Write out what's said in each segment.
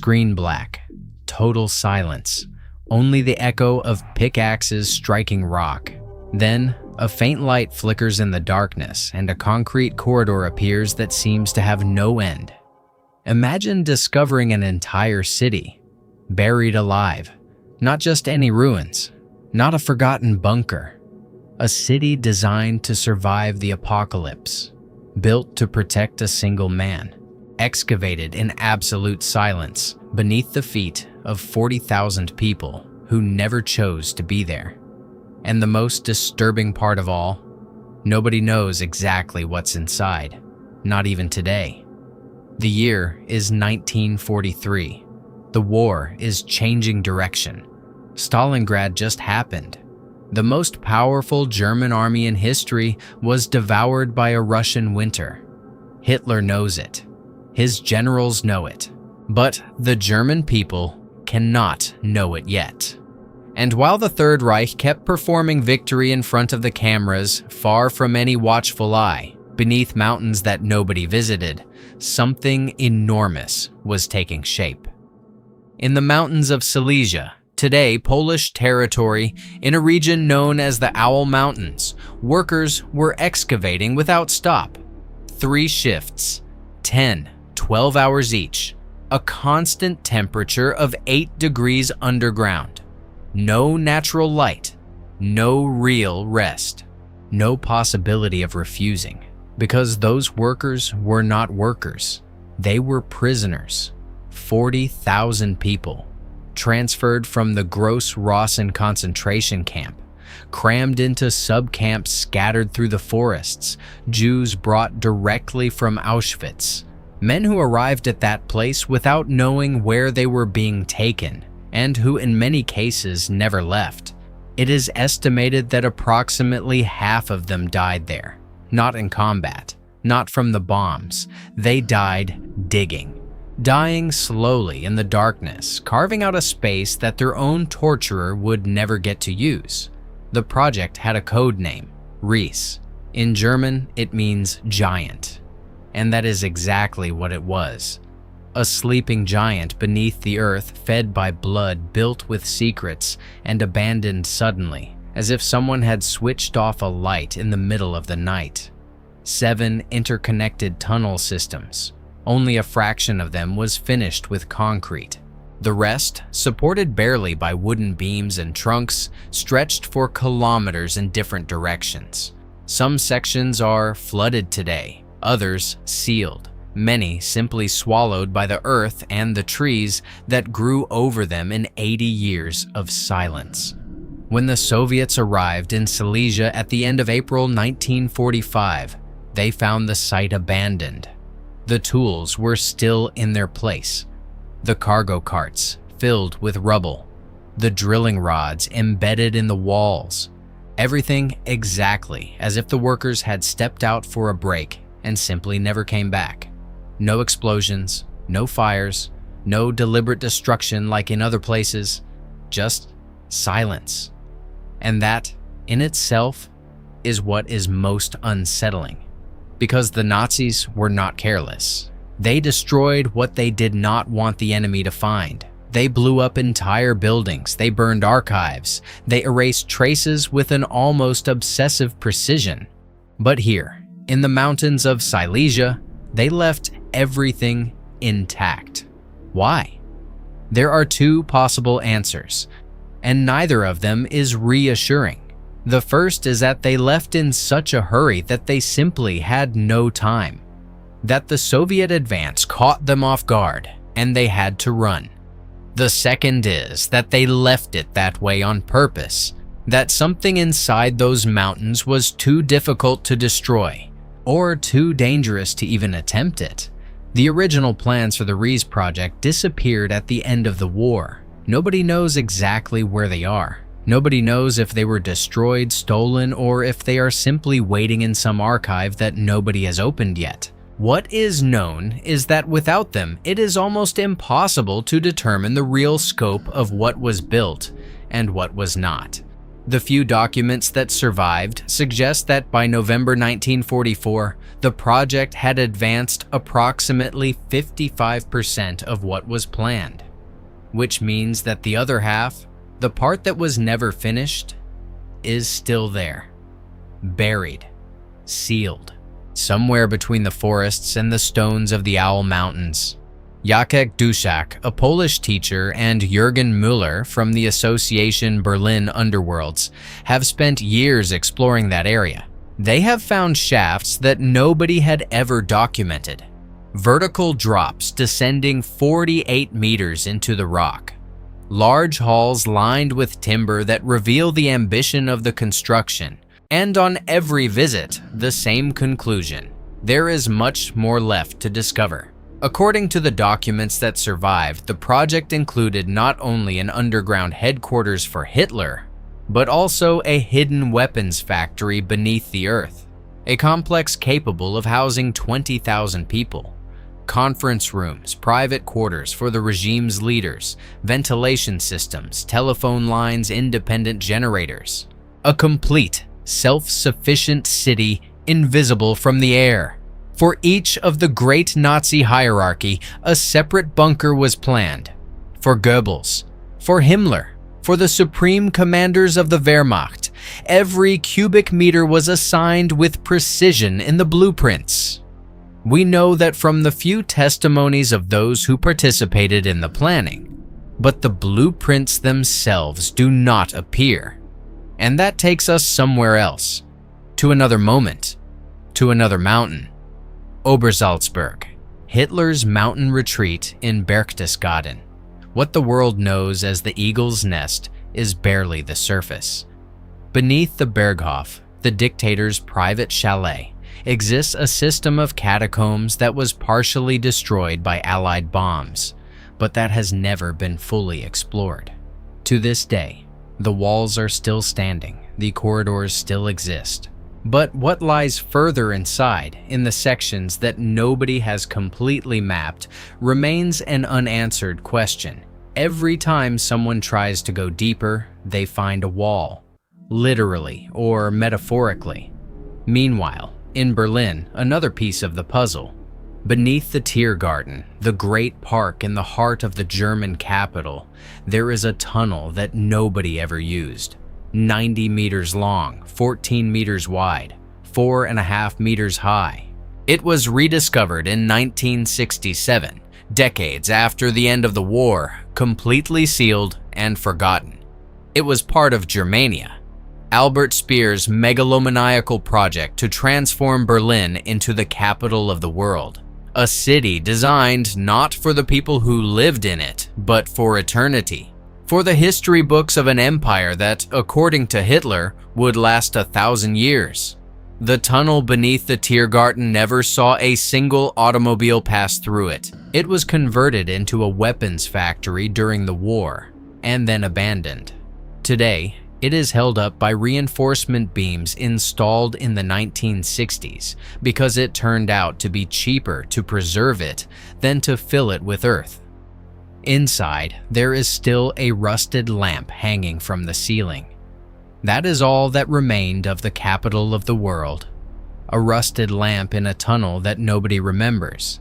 screen black, total silence, only the echo of pickaxes striking rock. Then, a faint light flickers in the darkness and a concrete corridor appears that seems to have no end. Imagine discovering an entire city, buried alive. Not just any ruins, not a forgotten bunker. A city designed to survive the apocalypse, built to protect a single man, excavated in absolute silence beneath the feet of 40,000 people who never chose to be there. And the most disturbing part of all, nobody knows exactly what's inside, not even today. The year is 1943. The war is changing direction. Stalingrad just happened. The most powerful German army in history was devoured by a Russian winter. Hitler knows it. His generals know it. But the German people cannot know it yet. And while the Third Reich kept performing victory in front of the cameras, far from any watchful eye, beneath mountains that nobody visited, something enormous was taking shape. In the mountains of Silesia, today Polish territory, in a region known as the Owl Mountains, workers were excavating without stop. 3 shifts, 10, 12 hours each, a constant temperature of 8 degrees underground. No natural light, no real rest, no possibility of refusing, because those workers were not workers. They were prisoners. 40,000 people, transferred from the Gross-Rosen concentration camp, crammed into sub-camps scattered through the forests, Jews brought directly from Auschwitz, men who arrived at that place without knowing where they were being taken, and who in many cases never left. It is estimated that approximately half of them died there, not in combat, not from the bombs. They died digging, dying slowly in the darkness, carving out a space that their own torturer would never get to use. The project had a code name, Riese. In German, it means giant. And that is exactly what it was. A sleeping giant beneath the earth, fed by blood, built with secrets, and abandoned suddenly, as if someone had switched off a light in the middle of the night. 7 interconnected tunnel systems. Only a fraction of them was finished with concrete. The rest, supported barely by wooden beams and trunks, stretched for kilometers in different directions. Some sections are flooded today, others sealed. Many simply swallowed by the earth and the trees that grew over them in 80 years of silence. When the Soviets arrived in Silesia at the end of April 1945, they found the site abandoned. The tools were still in their place. The cargo carts filled with rubble. The drilling rods embedded in the walls. Everything exactly as if the workers had stepped out for a break and simply never came back. No explosions, no fires, no deliberate destruction like in other places, just silence. And that, in itself, is what is most unsettling. Because the Nazis were not careless. They destroyed what they did not want the enemy to find. They blew up entire buildings, they burned archives, they erased traces with an almost obsessive precision. But here, in the mountains of Silesia, they left everything intact. Why? There are 2 possible answers, and neither of them is reassuring. The first is that they left in such a hurry that they simply had no time, that the Soviet advance caught them off guard and they had to run. The second is that they left it that way on purpose, that something inside those mountains was too difficult to destroy, or too dangerous to even attempt it. The original plans for the Riese project disappeared at the end of the war. Nobody knows exactly where they are. Nobody knows if they were destroyed, stolen, or if they are simply waiting in some archive that nobody has opened yet. What is known is that without them, it is almost impossible to determine the real scope of what was built and what was not. The few documents that survived suggest that by November 1944, the project had advanced approximately 55% of what was planned, which means that the other half, the part that was never finished, is still there, buried, sealed, somewhere between the forests and the stones of the Owl Mountains. Jacek Duszak, a Polish teacher, and Jürgen Müller from the Association Berlin Underworlds have spent years exploring that area. They have found shafts that nobody had ever documented. Vertical drops descending 48 meters into the rock. Large halls lined with timber that reveal the ambition of the construction. And on every visit, the same conclusion. There is much more left to discover. According to the documents that survived, the project included not only an underground headquarters for Hitler, but also a hidden weapons factory beneath the earth, a complex capable of housing 20,000 people, conference rooms, private quarters for the regime's leaders, ventilation systems, telephone lines, independent generators, a complete, self-sufficient city invisible from the air. For each of the great Nazi hierarchy, a separate bunker was planned. For Goebbels, for Himmler, for the supreme commanders of the Wehrmacht, every cubic meter was assigned with precision in the blueprints. We know that from the few testimonies of those who participated in the planning, but the blueprints themselves do not appear. And that takes us somewhere else, to another moment, to another mountain. Obersalzberg, Hitler's mountain retreat in Berchtesgaden. What the world knows as the Eagle's Nest is barely the surface. Beneath the Berghof, the dictator's private chalet, exists a system of catacombs that was partially destroyed by Allied bombs, but that has never been fully explored. To this day, the walls are still standing, the corridors still exist. But what lies further inside, in the sections that nobody has completely mapped, remains an unanswered question. Every time someone tries to go deeper, they find a wall, literally or metaphorically. Meanwhile, in Berlin, another piece of the puzzle. Beneath the Tiergarten, the great park in the heart of the German capital, there is a tunnel that nobody ever used. 90 meters long, 14 meters wide, 4.5 meters high. It was rediscovered in 1967, decades after the end of the war, completely sealed and forgotten. It was part of Germania, Albert Speer's megalomaniacal project to transform Berlin into the capital of the world. A city designed not for the people who lived in it, but for eternity. For the history books of an empire that, according to Hitler, would last 1,000 years. The tunnel beneath the Tiergarten never saw a single automobile pass through it. It was converted into a weapons factory during the war, and then abandoned. Today, it is held up by reinforcement beams installed in the 1960s because it turned out to be cheaper to preserve it than to fill it with earth. Inside, there is still a rusted lamp hanging from the ceiling. That is all that remained of the capital of the world. A rusted lamp in a tunnel that nobody remembers.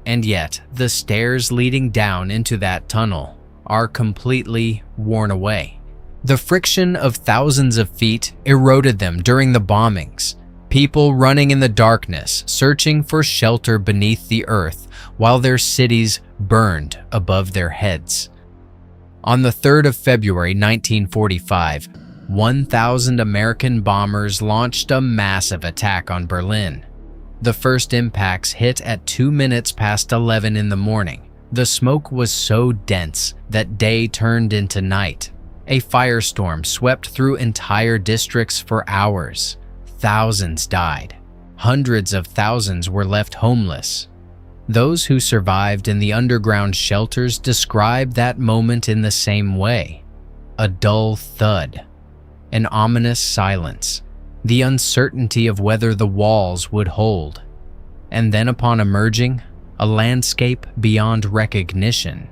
And yet, the stairs leading down into that tunnel are completely worn away. The friction of thousands of feet eroded them during the bombings. People running in the darkness, searching for shelter beneath the earth while their cities burned above their heads. On the 3rd of February 1945, 1,000 American bombers launched a massive attack on Berlin. The first impacts hit at 2 minutes past 11 in the morning. The smoke was so dense that day turned into night. A firestorm swept through entire districts for hours. Thousands died. Hundreds of thousands were left homeless. Those who survived in the underground shelters described that moment in the same way. A dull thud, an ominous silence, the uncertainty of whether the walls would hold. And then upon emerging, a landscape beyond recognition,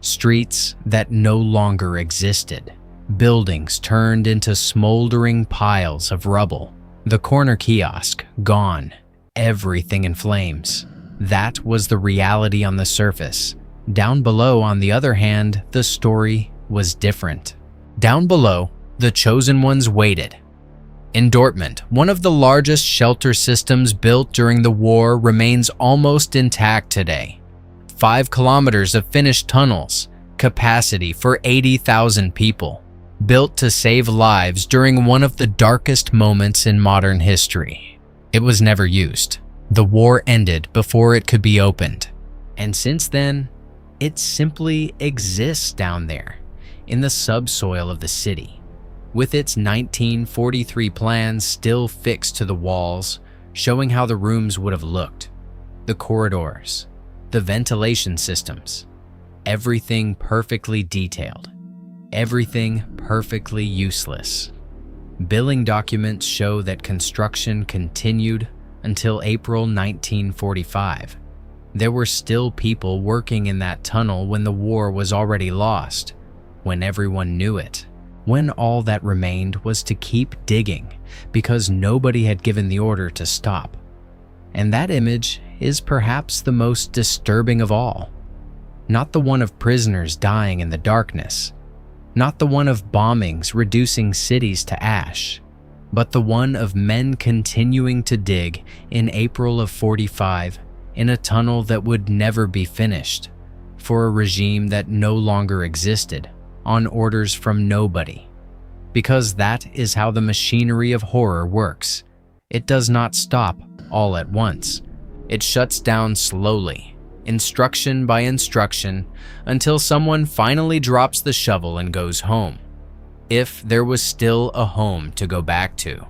streets that no longer existed. Buildings turned into smoldering piles of rubble. The corner kiosk, gone. Everything in flames. That was the reality on the surface. Down below, on the other hand, the story was different. Down below, the chosen ones waited. In Dortmund, one of the largest shelter systems built during the war remains almost intact today. 5 kilometers of finished tunnels, capacity for 80,000 people, built to save lives during one of the darkest moments in modern history. It was never used. The war ended before it could be opened. And since then, it simply exists down there, in the subsoil of the city, with its 1943 plans still fixed to the walls, showing how the rooms would have looked. The corridors, the ventilation systems, everything perfectly detailed, everything perfectly useless. Billing documents show that construction continued until April 1945. There were still people working in that tunnel when the war was already lost, when everyone knew it, when all that remained was to keep digging because nobody had given the order to stop. And that image is perhaps the most disturbing of all. Not the one of prisoners dying in the darkness, not the one of bombings reducing cities to ash, but the one of men continuing to dig in April of 45 in a tunnel that would never be finished, for a regime that no longer existed, on orders from nobody. Because that is how the machinery of horror works. It does not stop all at once. It shuts down slowly, instruction by instruction, until someone finally drops the shovel and goes home. If there was still a home to go back to.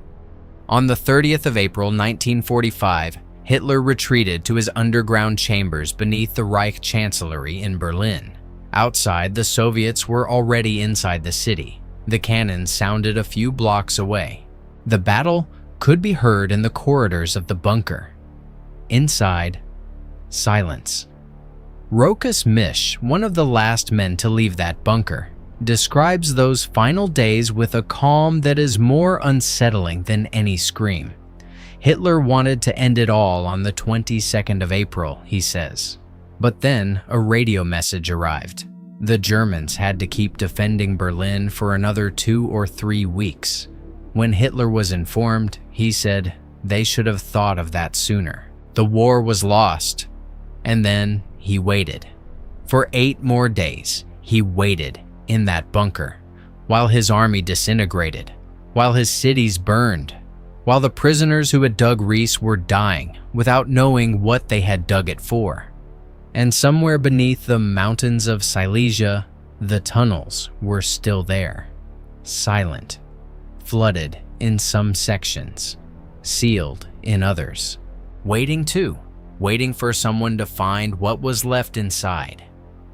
On the 30th of April 1945, Hitler retreated to his underground chambers beneath the Reich Chancellery in Berlin. Outside, the Soviets were already inside the city. The cannons sounded a few blocks away. The battle could be heard in the corridors of the bunker. Inside, silence. Rokas Mish, one of the last men to leave that bunker, describes those final days with a calm that is more unsettling than any scream. Hitler wanted to end it all on the 22nd of April, he says. But then a radio message arrived. The Germans had to keep defending Berlin for another 2 or 3 weeks. When Hitler was informed, he said they should have thought of that sooner. The war was lost. And then he waited. For 8 more days, he waited in that bunker, while his army disintegrated, while his cities burned, while the prisoners who had dug Riese were dying without knowing what they had dug it for. And somewhere beneath the mountains of Silesia, the tunnels were still there, silent, flooded in some sections, sealed in others, waiting too, waiting for someone to find what was left inside.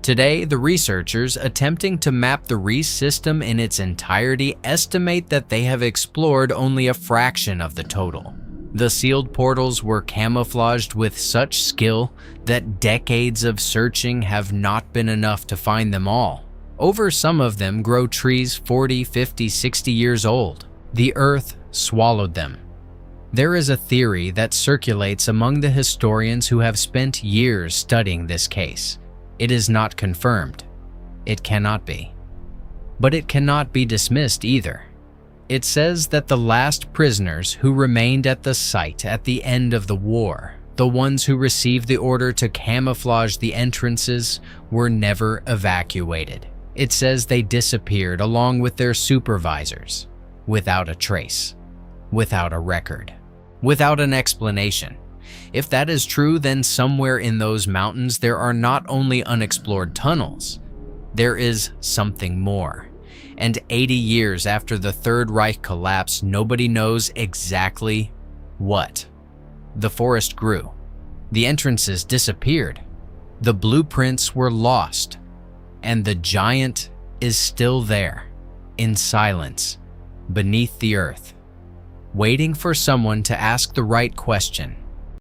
Today, the researchers attempting to map the Riese system in its entirety estimate that they have explored only a fraction of the total. The sealed portals were camouflaged with such skill that decades of searching have not been enough to find them all. Over some of them grow trees 40, 50, 60 years old. The earth swallowed them. There is a theory that circulates among the historians who have spent years studying this case. It is not confirmed. It cannot be. But it cannot be dismissed either. It says that the last prisoners who remained at the site at the end of the war, the ones who received the order to camouflage the entrances, were never evacuated. It says they disappeared along with their supervisors, without a trace, without a record, without an explanation. If that is true, then somewhere in those mountains there are not only unexplored tunnels, there is something more. And 80 years after the Third Reich collapsed, nobody knows exactly what. The forest grew. The entrances disappeared. The blueprints were lost. And the giant is still there, in silence, beneath the earth, waiting for someone to ask the right question.